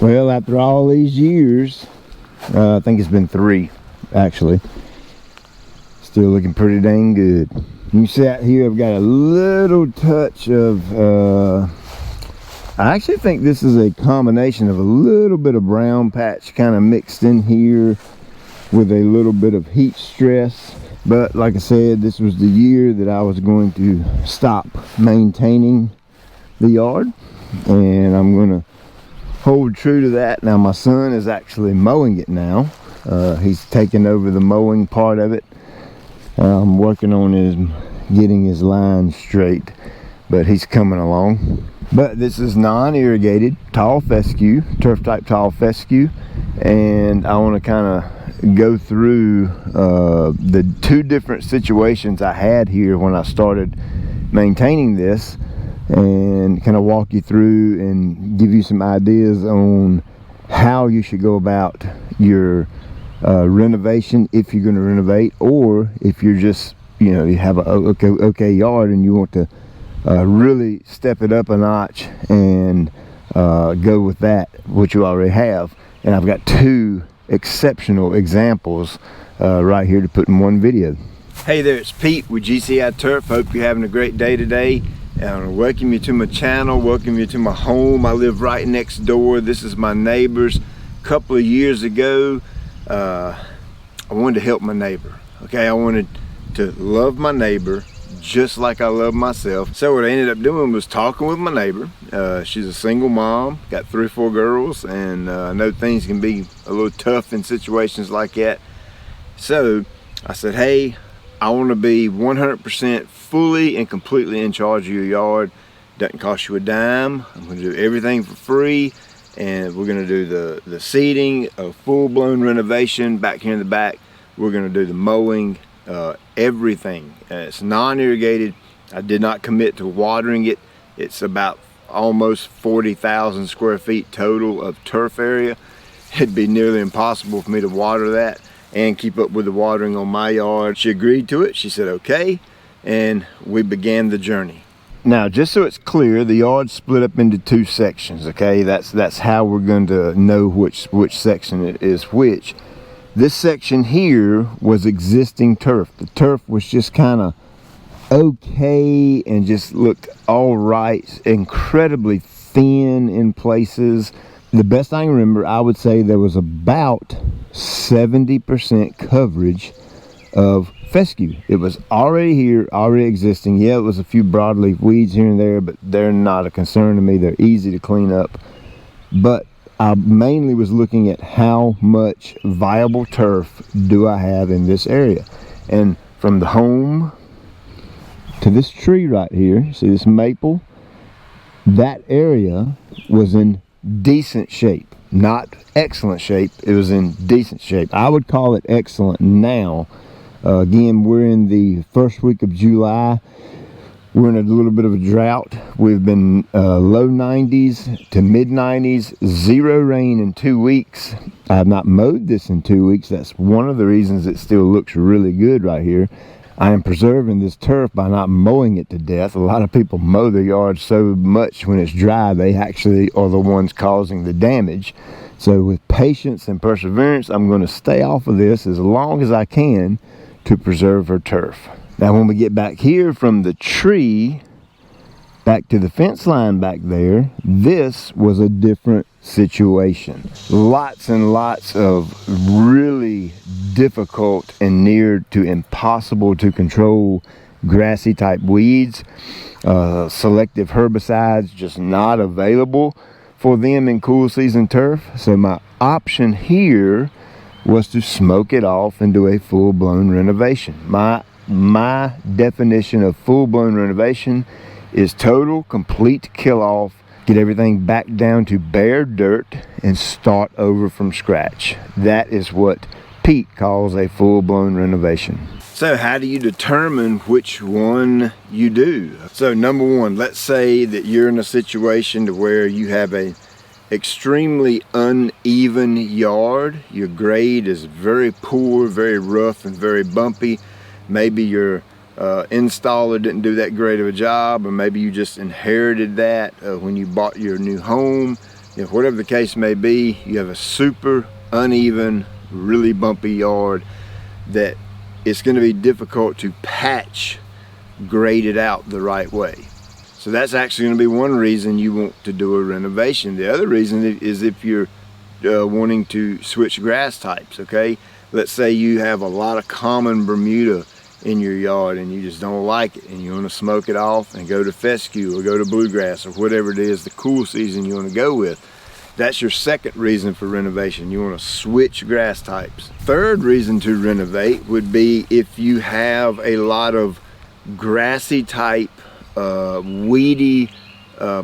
Well, after all these years, I think it's been 3 actually, still looking pretty dang good. You see out here I've got a little touch of I actually think this is a combination of a little bit of brown patch kind of mixed in here with a little bit of heat stress. But like I said, this was the year that I was going to stop maintaining the yard, and I'm going to hold true to that. Now my son is actually mowing it now. He's taking over the mowing part of it. I'm working on getting his line straight, but he's coming along. But this is non-irrigated tall fescue, turf type tall fescue, and I want to kind of go through the 2 different situations I had here when I started maintaining this, and kind of walk you through and give you some ideas on how you should go about your renovation, if you're going to renovate, or if you're just, you know, you have a okay yard and you want to really step it up a notch and go with that, which you already have. And I've got 2 exceptional examples right here to put in one video. Hey there, it's Pete with GCI Turf. Hope you're having a great day today. And I want to welcome you to my channel, welcome you to my home. I live right next door. This is my neighbors. A couple of years ago, I wanted to help my neighbor. Okay, I wanted to love my neighbor just like I love myself. So what I ended up doing was talking with my neighbor. She's a single mom, got 3 or 4 girls, and I know things can be a little tough in situations like that. So I said, hey, I want to be 100% fully and completely in charge of your yard. Doesn't cost you a dime. I'm going to do everything for free, and we're going to do the seeding, a full-blown renovation back here in the back. We're going to do the mowing, everything. It's non-irrigated. I did not commit to watering it. It's about almost 40,000 square feet total of turf area. It'd be nearly impossible for me to water that and keep up with the watering on my yard. She agreed to it. She said okay, and we began the journey. Now, just so it's clear, the yard's split up into 2 sections. Okay, that's how we're going to know which section it is which. This section here was existing turf. The turf was just kind of okay and just looked all right, incredibly thin in places. The best I can remember, I would say there was about 70% coverage of fescue. It was already here, already existing. Yeah, it was a few broadleaf weeds here and there, but they're not a concern to me. They're easy to clean up. But I mainly was looking at how much viable turf do I have in this area. And from the home to this tree right here, see this maple, that area was in decent shape. Not excellent shape, it was in decent shape. I would call it excellent now. Again, we're in the first week of July. We're in a little bit of a drought. We've been low 90s to mid 90s, 0 rain in 2 weeks. I have not mowed this in 2 weeks. That's one of the reasons it still looks really good right here. I am preserving this turf by not mowing it to death. A lot of people mow their yards so much when it's dry, they actually are the ones causing the damage. So with patience and perseverance, I'm going to stay off of this as long as I can to preserve her turf. Now when we get back here from the tree back to the fence line back there, this was a different situation. Lots and lots of really difficult and near to impossible to control grassy type weeds. Selective herbicides just not available for them in cool season turf. So my option here was to smoke it off and do a full-blown renovation. My definition of full-blown renovation is total, complete kill-off, get everything back down to bare dirt, and start over from scratch. That is what Pete calls a full-blown renovation. So how do you determine which one you do? So number one, let's say that you're in a situation to where you have a extremely uneven yard. Your grade is very poor, very rough, and very bumpy. Maybe your installer didn't do that great of a job, or maybe you just inherited that when you bought your new home. whatever the case may be, you have a super uneven, really bumpy yard that it's going to be difficult to patch, grade it out the right way. So that's actually going to be one reason you want to do a renovation. The other reason is if you're wanting to switch grass types, okay? Let's say you have a lot of common Bermuda in your yard and you just don't like it and you want to smoke it off and go to fescue or go to bluegrass or whatever it is, the cool season you want to go with. That's your second reason for renovation. You want to switch grass types. Third reason to renovate would be if you have a lot of grassy type, weedy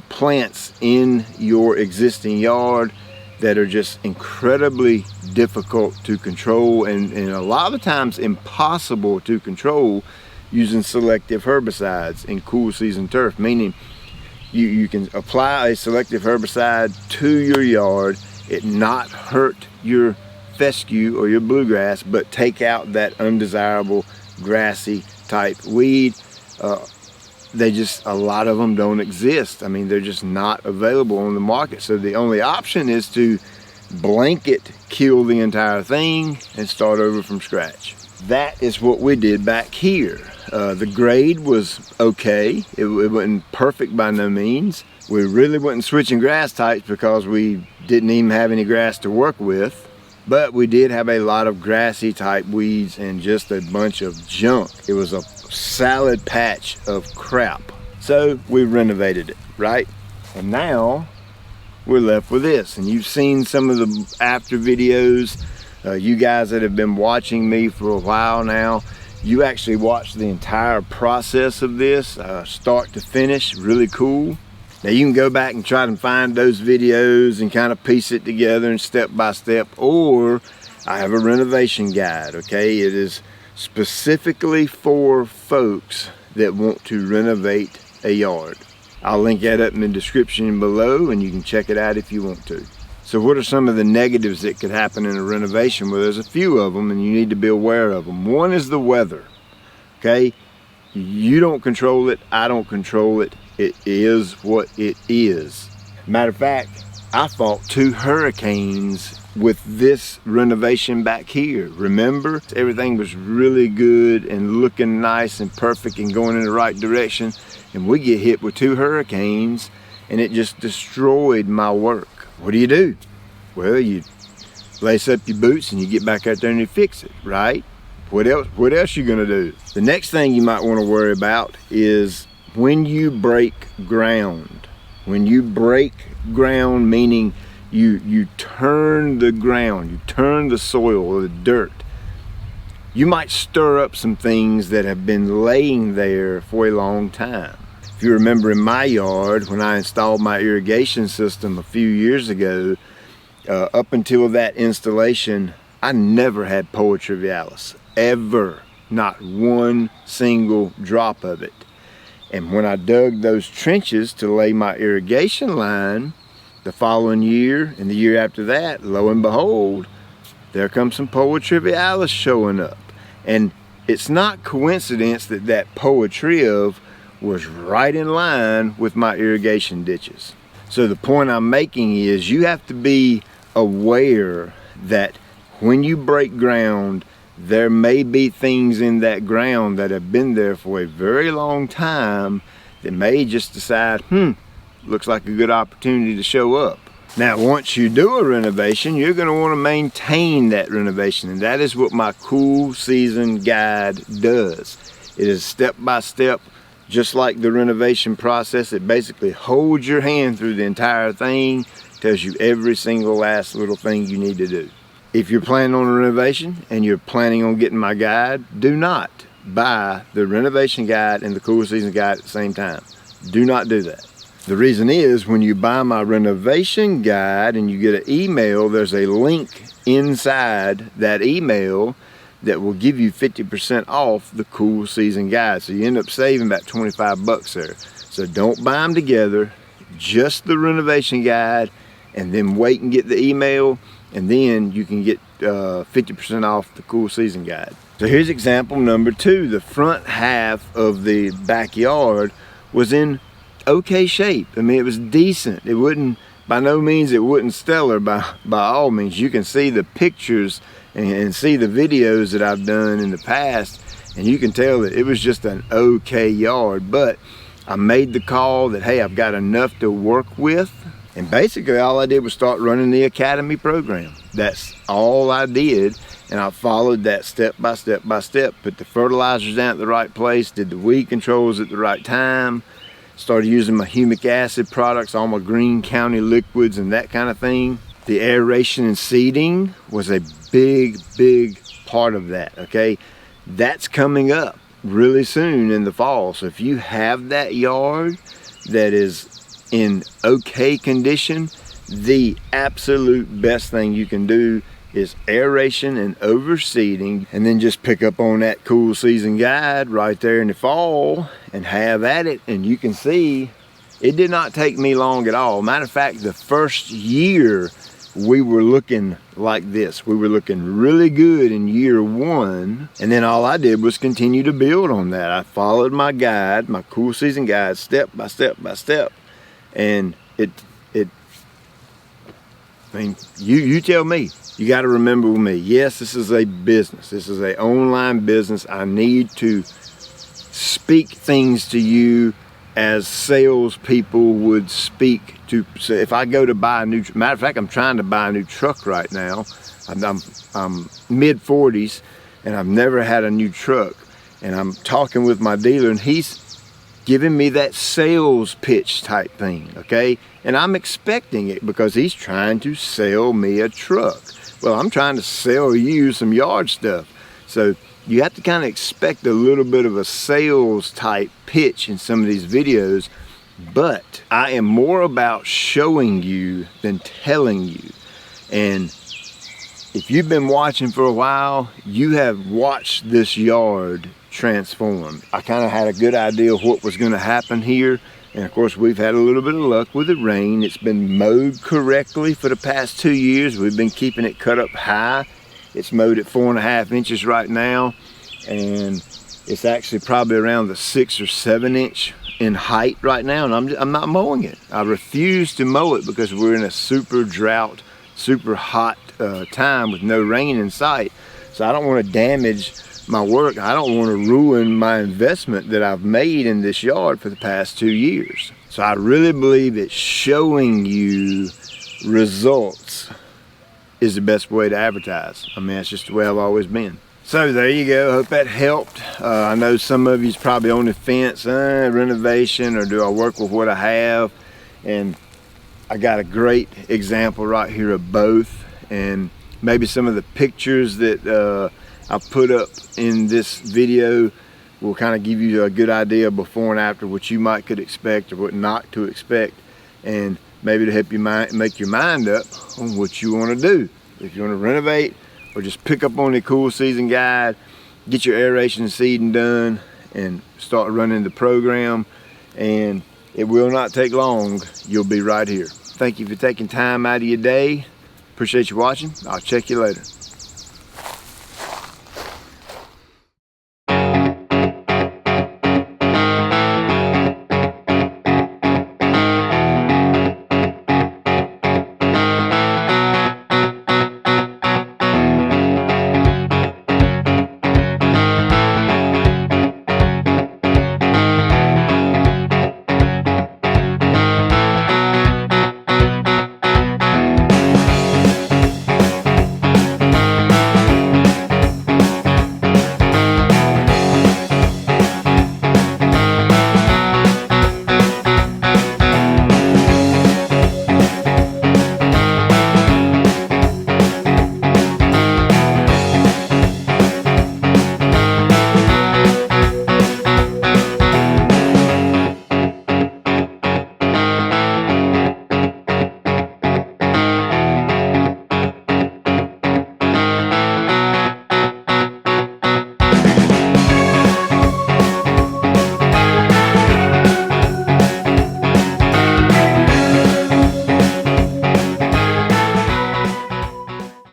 plants in your existing yard that are just incredibly difficult to control and a lot of times impossible to control using selective herbicides in cool season turf, meaning you can apply a selective herbicide to your yard, it not hurt your fescue or your bluegrass, but take out that undesirable grassy type weed. A lot of them don't exist. I mean, they're just not available on the market. So the only option is to blanket kill the entire thing and start over from scratch. That is what we did back here. The grade was okay. It wasn't perfect by no means. We really wasn't switching grass types because we didn't even have any grass to work with. But we did have a lot of grassy type weeds and just a bunch of junk. It was a salad patch of crap. So we renovated it, right? And now we're left with this. And you've seen some of the after videos. You guys that have been watching me for a while now, you actually watched the entire process of this, start to finish, really cool. Now you can go back and try to find those videos and kind of piece it together and step by step, or I have a renovation guide, okay? It is specifically for folks that want to renovate a yard. I'll link that up in the description below and you can check it out if you want to. So what are some of the negatives that could happen in a renovation? Well, there's a few of them and you need to be aware of them. One is the weather, okay? You don't control it, I don't control it. It is what it is. Matter of fact, I fought 2 hurricanes with this renovation back here. Remember, everything was really good and looking nice and perfect and going in the right direction. And we get hit with 2 hurricanes and it just destroyed my work. What do? Well, you lace up your boots and you get back out there and you fix it, right? What else you gonna do? The next thing you might want to worry about is when you break ground. When you break ground, meaning you turn the ground, you turn the soil or the dirt, you might stir up some things that have been laying there for a long time. If you remember in my yard, when I installed my irrigation system a few years ago, up until that installation, I never had Poa trivialis, ever, not one single drop of it. And when I dug those trenches to lay my irrigation line, the following year and the year after that, lo and behold, there comes some Poa trivialis showing up. And it's not coincidence that that Poa triv was right in line with my irrigation ditches. So the point I'm making is you have to be aware that when you break ground, there may be things in that ground that have been there for a very long time that may just decide, looks like a good opportunity to show up. Now, once you do a renovation, you're going to want to maintain that renovation, and that is what my cool season guide does. It is step by step, just like the renovation process. It basically holds your hand through the entire thing, tells you every single last little thing you need to do. If you're planning on a renovation and you're planning on getting my guide, do not buy the renovation guide and the cool season guide at the same time. Do not do that. The reason is when you buy my renovation guide and you get an email, there's a link inside that email that will give you 50% off the cool season guide. So you end up saving about 25 bucks there. So don't buy them together, just the renovation guide, and then wait and get the email, and then you can get 50% off the cool season guide. So here's example number 2. The front half of the backyard was in okay shape. I mean, it was decent. It wasn't by no means it wasn't stellar by all means. You can see the pictures and see the videos that I've done in the past, and you can tell that it was just an okay yard. But I made the call that, hey, I've got enough to work with, and basically all I did was start running the academy program. That's all I did, and I followed that step by step by step. Put the fertilizers down at the right place, did the weed controls at the right time, started using my humic acid products, all my Green County liquids and that kind of thing. The aeration and seeding was a big part of that, okay? That's coming up really soon in the fall. So if you have that yard that is in okay condition, the absolute best thing you can do is aeration and overseeding, and then just pick up on that cool season guide right there in the fall and have at it. And you can see it did not take me long at all. Matter of fact, the first year we were looking like this. We were looking really good in year one, and then all I did was continue to build on that. I followed my guide, my cool season guide, step by step by step, and I mean, you tell me. You got to remember with me, yes, this is a business. This is an online business. I need to speak things to you as salespeople would speak to. So if I go to buy a new, matter of fact, I'm trying to buy a new truck right now. I'm mid-40s, and I've never had a new truck. And I'm talking with my dealer, and he's giving me that sales pitch type thing, okay? And I'm expecting it because he's trying to sell me a truck. Well, I'm trying to sell you some yard stuff. So you have to kind of expect a little bit of a sales type pitch in some of these videos, but I am more about showing you than telling you. And if you've been watching for a while, you have watched this yard transform. I kind of had a good idea of what was going to happen here. And of course, we've had a little bit of luck with the rain. It's been mowed correctly for the past 2 years. We've been keeping it cut up high. It's mowed at 4.5 inches right now. And it's actually probably around the 6 or 7 inch in height right now. And I'm not mowing it. I refuse to mow it because we're in a super drought, super hot time with no rain in sight. So I don't want to damage my work. I don't want to ruin my investment that I've made in this yard for the past 2 years. So I really believe that showing you results is the best way to advertise. I mean, that's just the way I've always been. So there you go. Hope that helped. I know some of you's probably on the fence, renovation, or do I work with what I have? And I got a great example right here of both. And maybe some of the pictures that I put up in this video will kind of give you a good idea before and after what you might could expect or what not to expect, and maybe to help you make your mind up on what you want to do. If you want to renovate or just pick up on the cool season guide, get your aeration and seeding done, and start running the program, and it will not take long. You'll be right here. Thank you for taking time out of your day. Appreciate you watching. I'll check you later.